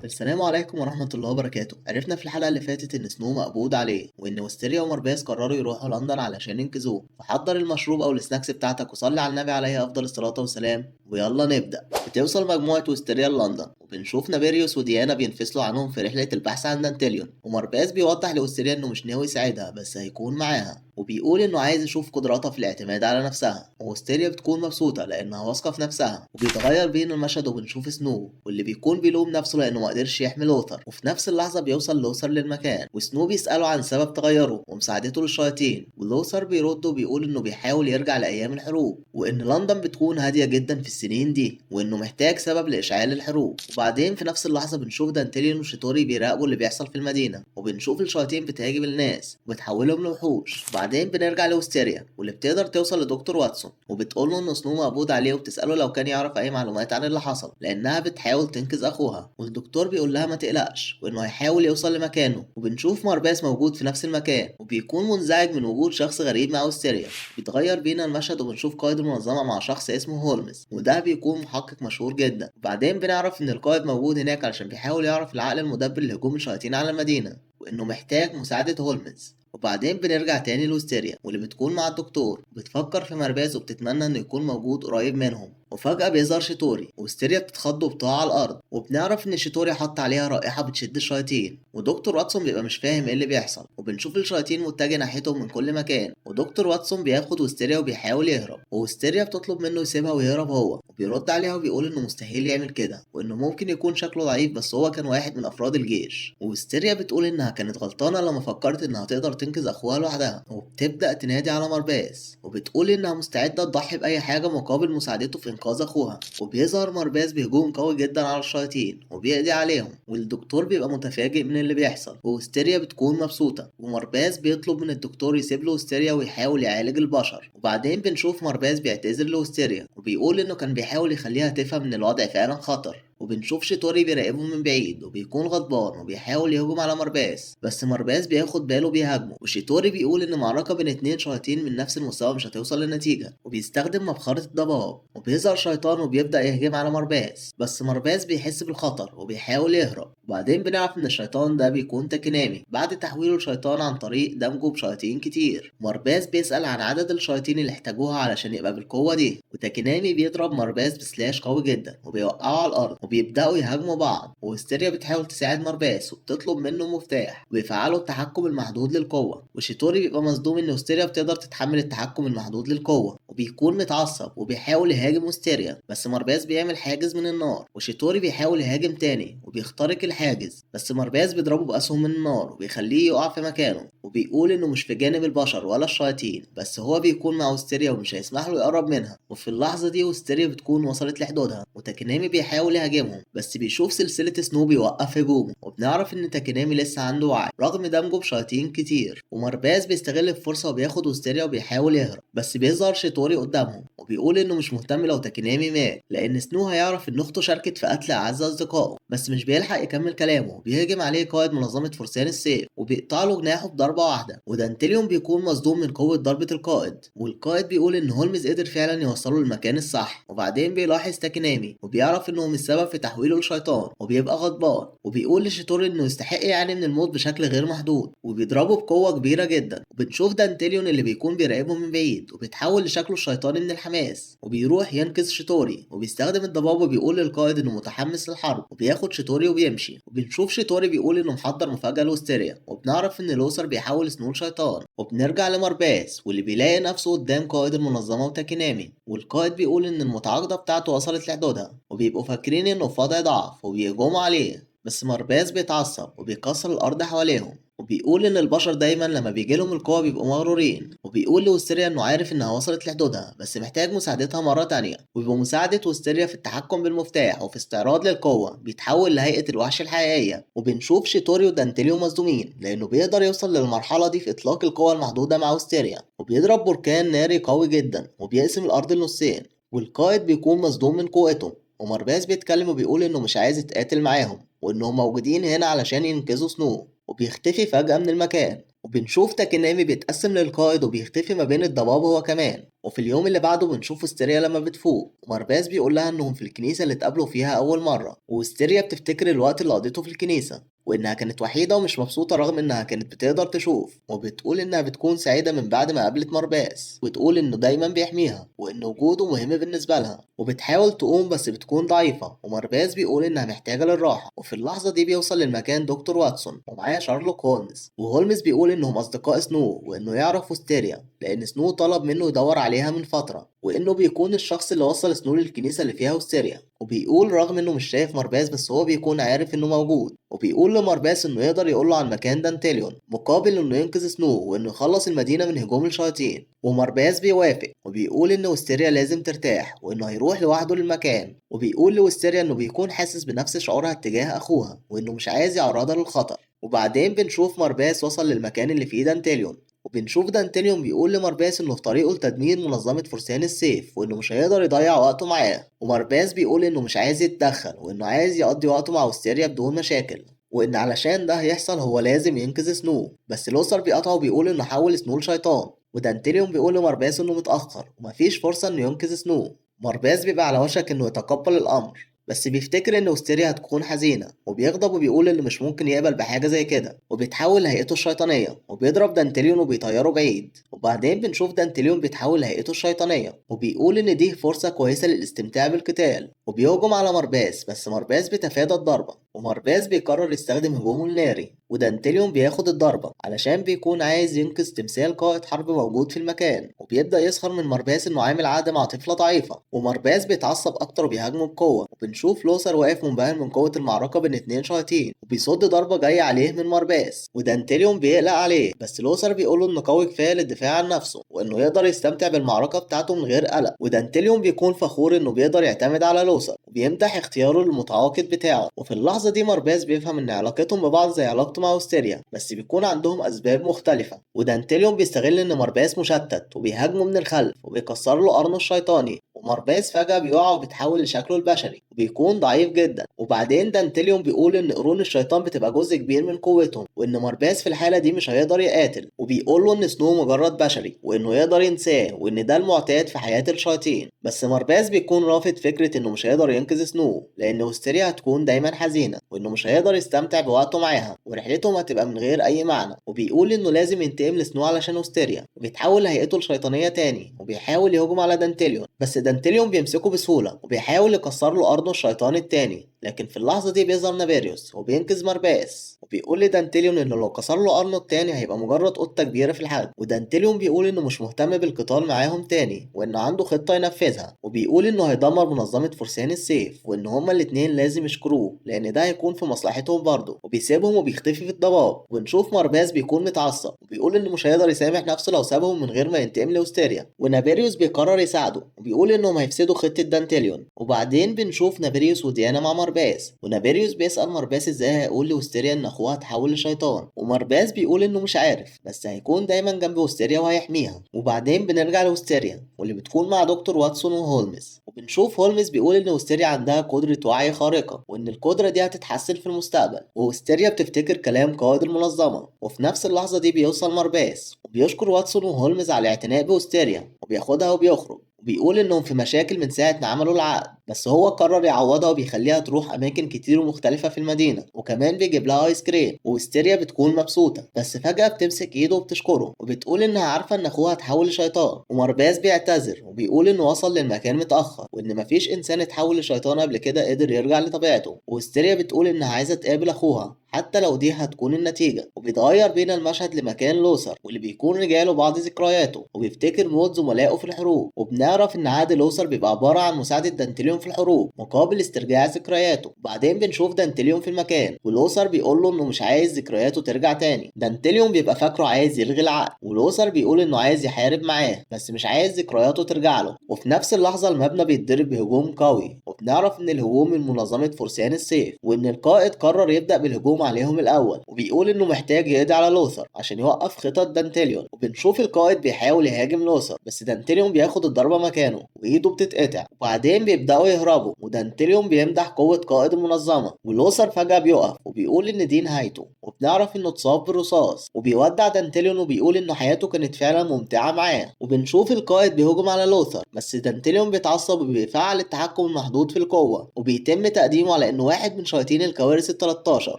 السلام عليكم ورحمة الله وبركاته. عرفنا في الحلقة اللي فاتت إن سنو مقبوض عليه وإن ويستيريا ومرباس قرروا يروحوا لندن علشان ينقذوه. فحضر المشروب أو السناكس بتاعتك وصلي على النبي عليه أفضل الصلاة والسلام ويلا نبدأ. بتوصل مجموعة ويستيريا لندن وبنشوف نابيريوس وديانا بينفصلوا عنهم في رحلة البحث عن دانتيليون، ومرباس بيوضح لويستيريا إنه مش ناوي يساعدها بس هيكون معاها، وبيقول إنه عايز يشوف قدراتها في الاعتماد على نفسها، وويستيريا بتكون مبسوطة لأنها واثقة في نفسها. وبيتغير بين المشهد وبنشوف سنو واللي بيكون بيلوم نفسه لأنه مقدرش يحمي لوثر، وفي نفس اللحظة بيوصل لوثر للمكان وسنو بيسأله عن سبب تغيره ومساعدته للشياطين، ولوثر بيرد وبيقول إنه بيحاول يرجع لأيام الحروب وإن لندن بتكون هادية جدا في السنين دي وإنه محتاج سبب لإشعال الحروب. وبعدين في نفس اللحظة بنشوف دانتيليون وشيتوري بيراقبوا اللي بيحصل في المدينة، وبنشوف الشياطين بتهاجم الناس وبتحولهم لوحوش. وبعدين بنرجع لوستيريا واللي بتقدر توصل لدكتور واتسون وبتقول له ان سنو مقبوض عليه، وبتسأله لو كان يعرف اي معلومات عن اللي حصل لانها بتحاول تنقذ اخوها، والدكتور بيقول لها ما تقلقش وانه هيحاول يوصل لمكانه. وبنشوف مارباس موجود في نفس المكان وبيكون منزعج من وجود شخص غريب مع وستيريا. بيتغير بينا المشهد وبنشوف قائد المنظمة مع شخص اسمه هولمز وده بيكون محقق مشهور جدا. وبعدين بنعرف ان القائد موجود هناك علشان بيحاول يعرف العقل المدبر لهجوم الشياطين على المدينة وانه محتاج مساعدة هولمز. وبعدين بنرجع تاني لوستيريا واللي بتكون مع الدكتور بتفكر في مرباز وبتتمنى انه يكون موجود قريب منهم. وفجأة بيظهر شيتوري وستيريا بتتخض وبتقع على الأرض، وبنعرف إن شيتوري حط عليها رائحة بتشد الشياطين، ودكتور واتسون بيبقى مش فاهم إيه اللي بيحصل، وبنشوف الشياطين متجه ناحيتهم من كل مكان، ودكتور واتسون بياخد وستيريا وبيحاول يهرب، وستيريا بتطلب منه يسيبها ويهرب هو، وبيرد عليها وبيقول إنه مستحيل يعمل كده، وإنه ممكن يكون شكله ضعيف بس هو كان واحد من أفراد الجيش. وستيريا بتقول إنها كانت غلطانة لما فكرت إنها تقدر تنقذ أخوها لوحدها، وبتبدأ تنادي على مرباس وبتقول إنها مستعدة تضحي بأي حاجة مقابل مساعدته في إنقاذ أخوها. وبيظهر مرباس بهجوم قوي جدا على الشياطين وبيقضي عليهم، والدكتور بيبقى متفاجئ من اللي بيحصل، وهستيريا بتكون مبسوطة، ومرباس بيطلب من الدكتور يسيب له هستيريا ويحاول يعالج البشر. وبعدين بنشوف مرباس بيعتذر لهستيريا وبيقول إنه كان بيحاول يخليها تفهم إن الوضع فعلا خطر. وبنشوف شيتوري بيراقبه من بعيد وبيكون غضبان وبيحاول يهجم على مرباس، بس مرباس بياخد باله بيهاجمه، وشيتوري بيقول ان معركة بين اتنين شياطين من نفس المستوى مش هتوصل لنتيجة، وبيستخدم مبخرة الضباب، وبيظهر شيطان وبيبدأ يهجم على مرباس، بس مرباس بيحس بالخطر وبيحاول يهرب. وبعدين بنعرف ان الشيطان ده بيكون تاكينامي بعد تحويله لشيطان عن طريق دمجه بشياطين كتير. مرباس بيسأل عن عدد الشياطين اللي احتاجوها علشان يبقى بالقوة دي، وتاكينامي بيضرب مرباس بسلاش قوي جدا وبيوقعه على الأرض وبيبدأوا يهاجموا بعض، وهستيريا بتحاول تساعد مرباس وبتطلب منه مفتاح وبيفعلوا التحكم المحدود للقوة، وشيتوري بيبقى مصدوم ان هستيريا بتقدر تتحمل التحكم المحدود للقوة وبيكون متعصب وبيحاول يهاجم هستيريا، بس مرباس بيعمل حاجز من النار، وشيتوري بيحاول يهاجم تاني وبيخترق الحاجز، بس مرباس بيضربه بأسهم من النار وبيخليه يقع في مكانه، وبيقول انه مش في جانب البشر ولا الشياطين بس هو بيكون مع هستيريا ومش هيسمح له يقرب منها. وفي اللحظة دي هستيريا بتكون وصلت لحدودها وتاكينامي بيحاول يهاجمهم بس بيشوف سلسلة سنو بيوقف هجومه، وبنعرف ان تاكينامي لسه عنده وعي رغم دمجه بشياطين كتير. ومرباس بيستغل الفرصة وبياخد هستيريا وبيحاول يهرب، بس بيظهر شيتوري قدامهم وبيقول انه مش مهتم لو تاكينامي مات لان سنو هيعرف ان اخته شاركت في قتل اعز اصدقائه، بس مش بيلحق يكمل كلامه. بيهجم عليه قائد منظمة فرسان السيف وبيقطع له جناحه بضربة واحدة، ودانتيليون بيكون مصدوم من قوة ضربة القائد، والقائد بيقول ان هولمز قدر فعلا يوصله للمكان الصح. وبعدين بيلاحظ تاكينامي وبيعرف انه السبب في تحويله لشيطان وبيبقى غضبان، وبيقول لشيتوري انه يستحق يعني من الموت بشكل غير محدود وبيضربه بقوة كبيرة جدا. وبنشوف دانتيليون اللي بيكون بيراقبه من بعيد وبيتحول لشكله الشيطاني من الحماس وبيروح ينقذ شيتوري وبيستخدم الضباب وبيقول للقائد انه متحمس للحرب وبياخد شيتوري وبيمشي. وبنشوف شيتوري بيقول انه محضر مفاجأة لوستيريا، وبنعرف ان لوثر بيحول سنو لشيطان. وبنرجع لمرباس واللي بيلاقي نفسه قدام قائد المنظمة وتاكينامي، والقائد بيقول ان المتعاقدة بتاعته وصلت لحدودها وبيبقوا فاكرين انه في وضع ضعف وبيهجموا عليه، بس مرباس بيتعصب وبيكسر الارض حواليهم وبيقول ان البشر دايما لما بيجيلهم القوة بيبقوا مغرورين، وبيقول لوستيريا انه عارف انها وصلت لحدودها بس محتاج مساعدتها مرة تانية. وبمساعدة وستيريا في التحكم بالمفتاح وفي استعراض للقوة بيتحول لهيئة الوحش الحقيقية. وبنشوف شيتوري ودانتيليو مصدومين لانه بيقدر يوصل للمرحلة دي في اطلاق القوة المحدودة مع وستيريا، وبيضرب بركان ناري قوي جدا وبيقسم الارض لنصين، والقائد بيكون مصدوم من قوته. ومرباس بيتكلم وبيقول انه مش عايز يتقاتل معاهم وانهم موجودين هنا علشان ينقذوا سنو، وبيختفي فجأة من المكان. وبنشوف تاكينامي بيتقسم للقائد وبيختفي ما بين الضباب هو كمان. وفي اليوم اللي بعده بنشوف استيريا لما بتفوق ومارباس بيقول لها انهم في الكنيسة اللي اتقابلوا فيها اول مرة، واستيريا بتفتكر الوقت اللي قضيته في الكنيسة وانها كانت وحيدة ومش مبسوطة رغم انها كانت بتقدر تشوف، وبتقول انها بتكون سعيدة من بعد ما قابلت مارباس، وتقول انه دايما بيحميها وان وجوده مهم بالنسبة لها، وبتحاول تقوم بس بتكون ضعيفة، ومارباس بيقول انها محتاجة للراحة. وفي اللحظة دي بيوصل للمكان دكتور واتسون ومعاه شارلوك هولمز، وهولمز بيقول انهم اصدقاء سنو وانه يعرف وستيريا لان سنو طلب منه يدور عليها من فترة، وانه بيكون الشخص اللي وصل سنو للكنيسة اللي فيها وستيريا. وبيقول رغم انه مش شايف مارباس بس هو بيكون عارف انه موجود، وبيقول لمارباس انه يقدر يقوله عن مكان دانتيليون مقابل انه ينقذ سنو وانه يخلص المدينة من هجوم الشياطين. ومارباس بيوافق وبيقول ان وستيريا لازم ترتاح وانه هيروح لوحده للمكان، وبيقول لوستيريا انه بيكون حاسس بنفس شعورها اتجاه اخوها وانه مش عايز يعرضها للخطر. وبعدين بنشوف مارباس وصل للمكان اللي فيه دانتيليون، وبنشوف دانتيليون بيقول لمارباس انه في طريقه لتدمير منظمة فرسان السيف وانه مش هيقدر يضيع وقته معاه. ومارباس بيقول انه مش عايز يتدخل وانه عايز يقضي وقته مع وستيريا بدون مشاكل، وان علشان ده يحصل هو لازم ينقذ سنو. بس لوثر بيقطعه وبيقول انه حول سنو لشيطان، ودانتيليون بيقول لمارباس انه متأخر ومفيش فرصة انه ينقذ سنو. مارباس بيبقى على وشك انه يتقبل الامر بس بيفتكر ان وستيريا هتكون حزينة، وبيغضب وبيقول ان مش ممكن يقبل بحاجة زي كده، وبيتحول لهيئته الشيطانية وبيضرب دانتيليون وبيطيره بعيد. وبعدين بنشوف دانتيليون بيتحول لهيئته الشيطانية وبيقول ان دي فرصة كويسة للاستمتاع بالقتال، وبيهجم على مارباس بس مارباس بيتفادى الضربة، ومارباس بيقرر يستخدم هجومه الناري، ودانتيليون بياخد الضربة علشان بيكون عايز ينقذ تمثال قائد حرب موجود في المكان، وبيبدأ يسخر من مارباس انه عامل عقد مع طفلة ضعيفة، ومارباس بيتعصب اكتر وبيهاجمه بقوة. وبنشوف لوثر واقف منبهر من قوة المعركة بين اتنين شياطين وبيصد ضربة جاية عليه من مارباس، ودانتيليون بيقلق عليه بس لوثر بيقوله انه قوي كفاية للدفاع عن نفسه وانه يقدر يستمتع بالمعركة بتاعته من غير قلق. ودانتيليون بيكون فخور انه بيقدر يعتمد على لوثر وبيمدح اختياره للمتعاقد بتاعه. وفي اللحظة دي مارباس بيفهم ان علاقتهم ببعض زي علاقته مع وستيريا بس بيكون عندهم اسباب مختلفة، ودانتيليون بيستغل ان مارباس مشتت وبيهاجمه من الخلف وبيكسر له قرنه الشيطاني، ومارباس فجأة بيقع وبيتحول لشكله البشري وبيكون ضعيف جدا. وبعدين دانتيليون بيقول ان قرون الشيطان بتبقى جزء كبير من قوتهم وان مارباس في الحالة دي مش هيقدر يقاتل، وبيقول له ان سنو مجرد بشري وانه يقدر ينساه وان ده المعتاد في حياة الشياطين. بس مارباس بيكون رافض فكرة انه مش هيقدر ينقذ سنو لان وستيريا هتكون دايما حزينة وانه مش هيقدر يستمتع بوقته معاها ورحلتهم هتبقى من غير اي معنى، وبيقول انه لازم ينتقم لسنو علشان وستيريا، وبيتحول هيئته الشيطانية تاني وبيحاول يهجم على دانتيليون بس دانتيليون بيمسكه بسهولة وبيحاول يكسر له قرنه الشيطاني التاني. لكن في اللحظة دي بيظهر نافيريوس وبينقذ مارباس وبيقول لدانتيليون انه لو كسر له قرنه التاني هيبقى مجرد قطة كبيرة في الحجم، ودانتيليون بيقول انه مش مهتم بالقتال معاهم تاني وانه عنده خطة ينفذها، وبيقول انه هيدمر منظمة فرسان السيف وان هما الاتنين لازم يشكروه لان ده هيكون في مصلحتهم برضه، وبيسيبهم وبيختفي في الضباب. ونشوف مارباس بيكون متعصب وبيقول انه مش هيقدر يسامح نفسه لو سابهم من غير ما ينتقم لوستيريا، ونافيريوس بيقرر يساعده وبيقول انهم هيفسدوا خطة دانتيليون. وبعدين بنشوف نافيريوس وديانا مع مارباس، ونافيريوس بيسأل مارباس ازاي هيقول لوستيريا ان اخوها اتحول لشيطان، ومارباس بيقول انه مش عارف بس هيكون دايما جنب وستيريا وهيحميها. وبعدين بنرجع لوستيريا واللي بتكون مع دكتور واتسون وهولمز، وبنشوف هولمز بيقول ان وستيريا عندها قدرة وعي خارقة وان القدرة دي هتتحسن في المستقبل، ووستيريا بتفتكر كلام قائد المنظمة. وفي نفس اللحظة دي بيوصل مارباس وبيشكر واتسون وهولمز على الاعتناء بوستيريا وبياخدها وبيخرج، وبيقول انهم في مشاكل من ساعة ما عملوا العقد بس هو قرر يعوضها وبيخليها تروح اماكن كتير ومختلفة في المدينة، وكمان بيجيب لها ايس كريم. وستيريا بتكون مبسوطة بس فجأة بتمسك ايده وبتشكره وبتقول انها عارفة ان اخوها اتحول لشيطان، ومارباس بيعتذر وبيقول انه وصل للمكان متأخر وان مفيش انسان اتحول لشيطان قبل كده قدر يرجع لطبيعته. وستيريا بتقول انها عايزة تقابل اخوها حتى لو دي هتكون النتيجة، وبيتغير بينا المشهد لمكان لوثر واللي بيكون رجاله بعض ذكرياته وبيفتكر موت زملائه في الحروب، وبنعرف ان عهد لوثر بيبقى عبارة عن مساعدة دانتيليون في الحروب مقابل استرجاع ذكرياته. وبعدين بنشوف دانتيليون في المكان ولوثر بيقول له انه مش عايز ذكرياته ترجع تاني. دانتيليون بيبقى فاكره عايز يلغي العقد، ولوثر بيقول انه عايز يحارب معاه بس مش عايز ذكرياته ترجع له. وفي نفس اللحظة المبنى بيتضرب بهجوم قوي وبنعرف ان الهجوم من منظمة فرسان السيف، وان القائد قرر يبدأ بالهجوم عليهم الاول، وبيقول انه محتاج يقضي على لوثر عشان يوقف خطط دانتيليون. وبنشوف القائد بيحاول يهاجم لوثر بس دانتيليون بياخد الضربة مكانه وايده بتتقطع، وبعدين بيبدأوا يهربوا، ودانتيليون بيمدح قوة قائد المنظمة، ولوثر فجأة بيقف وبيقول ان دي نهايته، وبنعرف انه اتصاب بالرصاص، وبيودع دانتيليون وبيقول ان حياته كانت فعلا ممتعة معاه. وبنشوف القائد بيهجم على لوثر بس دانتيليون بيتعصب وبيفعل التحكم المحدود في القوة، وبيتم تقديمه على انه واحد من شياطين الكوارث ال13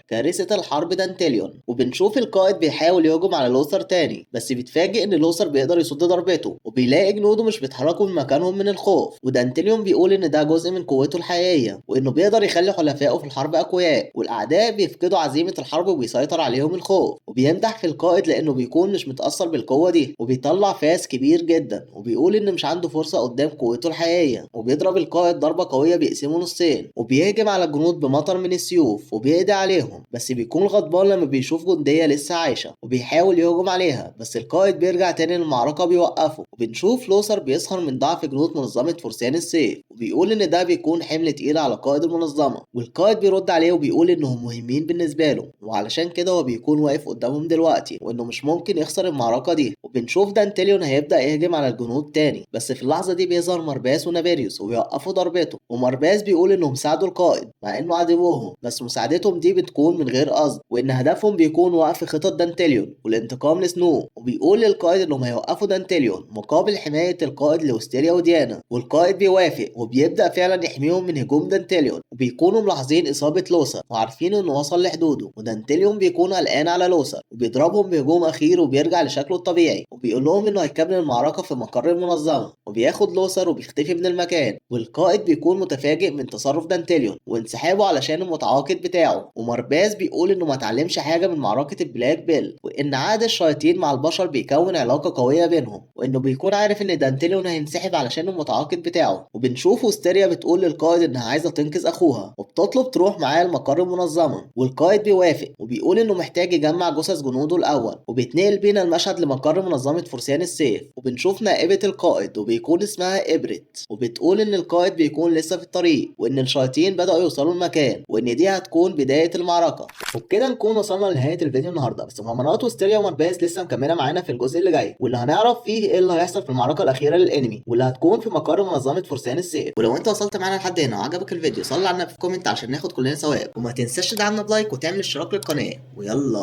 كارثة الحرب دانتيليون. وبنشوف القائد بيحاول يهجم على لوثر تاني بس بيتفاجئ ان لوثر بيقدر يصد ضربته، وبيلاقي جنوده مش بيتحركوا من مكانهم من الخوف، ودانتيليون بيقول ان ده جزء من قوته الحقيقية، وانه بيقدر يخلي حلفائه في الحرب اقوياء، والاعداء بيفقدوا عزيمة الحرب وبيسيطر عليهم الخوف. وبيمدح في القائد لانه بيكون مش متأثر بالقوة دي، وبيطلع فاس كبير جدا، وبيقول ان مش عنده فرصة قدام قوته الحقيقية، وبيضرب القائد ضربة قوية بيقسمه نصين، وبيهجم على الجنود بمطر من السيوف وبيقضي عليهم، بس بيكون غضبان لما بيشوف جندية لسه عايشة، وبيحاول يهجم عليها بس القائد بيرجع تاني للمعركة بيوقفه. وبنشوف لوثر بيسخر من ضعف جنود منظمة فرسان السيف، وبيقول ان ده بيكون حمل تقيل على قائد المنظمة، والقائد بيرد عليه وبيقول انهم مهمين بالنسبة له، وعلشان كده هو بيكون واقف قدامهم دلوقتي، وانه مش ممكن يخسر المعركة دي. وبنشوف دانتيليون هيبدأ يهجم على الجنود تاني، بس في اللحظة دي بيظهر مرباس ونافيريوس وبيوقفوا ضربته، ومرباس بيقول انهم ساعدوا القائد مع انه عدوهم، بس مساعدتهم دي بتكون من غير قصد، وان هدفهم بيكون وقف خطط دانتيليون والانتقام لسنو. وبيقول للقائد انهم هيوقفوا دانتيليون مقابل حماية القائد لوستيريا وديانا، والقائد بيوافق وبيبدأ فعلا يحميهم من هجوم دانتيليون. وبيكونوا ملاحظين إصابة لوثر وعارفين انه وصل لحدوده، ودانتيليون بيكون قلقان على لوثر وبيضربهم بهجوم اخير وبيرجع لشكله الطبيعي، وبيقول لهم انه هيكمل المعركة في مقر المنظمة، وبياخد لوثر وبيختفي من المكان. والقائد بيكون متفاجئ من تصرف دانتيليون وانسحابه علشان المتعاقد بتاعه، ومرباس بيقول انه ما اتعلمش حاجة من معركة البلاك بيل، وان عاد الشياطين مع البشر بيكون علاقة قوية بينهم، وانه بيكون عارف ان دانتيليون هينسحب علشان المتعاقد بتاعه. وبنشوف وستيريا بتقول للقائد انها عايزة تنقذ اخوها وبتطلب تروح معاه المقر المنظمة، والقائد بيوافق وبيقول انه محتاج يجمع جثث جنوده الاول. وبيتنقل بينا المشهد لمقر منظمة فرسان السيف، وبنشوف نائبة القائد وبيكون اسمها إبرت، وبتقول ان القائد بيكون لسه في الطريق، وان الشياطين بدأوا يوصلوا المكان، وان دي هتكون بداية المعركة. وبكده نكون وصلنا لنهاية الفيديو النهارده، بس مهمات وستيريا ومرباس لسه مكملة معانا في الجزء اللي جاي، واللي هنعرف فيه ايه اللي هيحصل في المعركة الأخيرة للأنمي، واللي هتكون في مقر منظمة فرسان السيف. ولو انت وصلت معانا لحد هنا وعجبك الفيديو صلي على النبي في كومنت عشان ناخد كلنا ثواب، وما تنساش تدعمنا بلايك وتعمل اشتراك للقناة، ويلا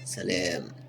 سلام.